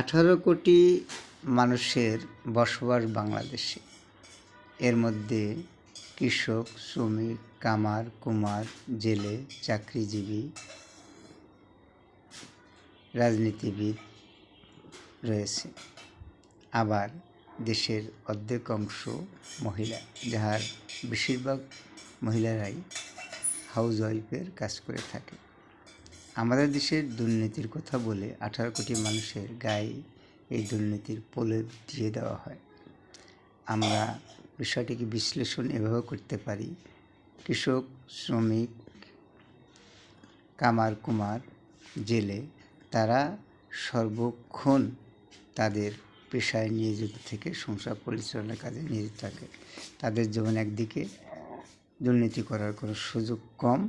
18 কোটি মানুষের বসবাস বাংলাদেশে। এর মধ্যে কৃষক, শ্রমিক, কামার, কুমার, জেলে, চাকরিজীবী, রাজনীতিবিদ রয়েছে। আবার দেশের অর্ধেক অংশ মহিলা, যার বেশিরভাগ মহিলারাই হাউসওয়াইফের কাজ করে থাকে। আমাদের দেশের দুর্নীতির কথা বলে 18 কোটি মানুষের গায়ে এই দুর্নীতির প্রলেপ দিয়ে দেওয়া হয়। আমরা বিষয়টিকে বিশ্লেষণ এভাবে করতে পারি: কৃষক, শ্রমিক, কামার, কুমার, জেলে, তারা সর্বক্ষণ তাদের পেশায় নিয়োজিত থেকে সংসার পরিচালনার কাজে নিয়োজিত থাকে। তাদের যেমন একদিকে দুর্নীতি করার কোনো সুযোগ কম,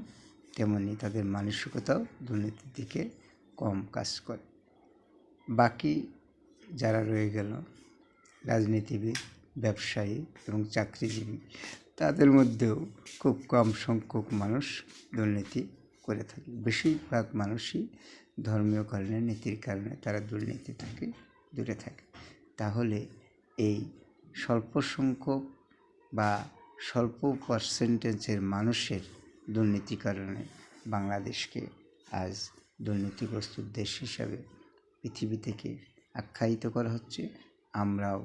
তেমনি তাদের মানসিকতাও দুর্নীতির দিকে কম কাজ করে। বাকি যারা রয়ে গেল রাজনীতিবিদ, ব্যবসায়ী এবং চাকরিজীবী, তাদের মধ্যেও খুব কম সংখ্যক মানুষ দুর্নীতি করে থাকে। বেশিরভাগ মানুষই ধর্মীয় কারণে, নীতির কারণে তারা দুর্নীতি থেকে দূরে থাকে। তাহলে এই স্বল্প সংখ্যক বা স্বল্প পার্সেন্টেজের মানুষের দুর্নীতির কারণে বাংলাদেশকে আজ দুর্নীতিগ্রস্ত দেশ হিসাবে পৃথিবী থেকে আখ্যায়িত করা হচ্ছে। আমরাও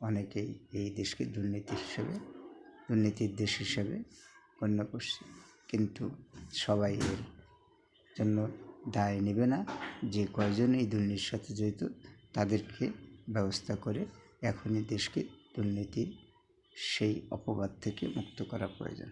অনেকেই এই দেশকে দুর্নীতির দেশ হিসাবে গণ্য করছি, কিন্তু সবাই এর জন্য দায় নেবে না। যে কয়জন এই দুর্নীতির সাথে জড়িত তাদেরকে ব্যবস্থা করে এখনই দেশকে দুর্নীতির সেই অপবাদ থেকে মুক্ত করা প্রয়োজন।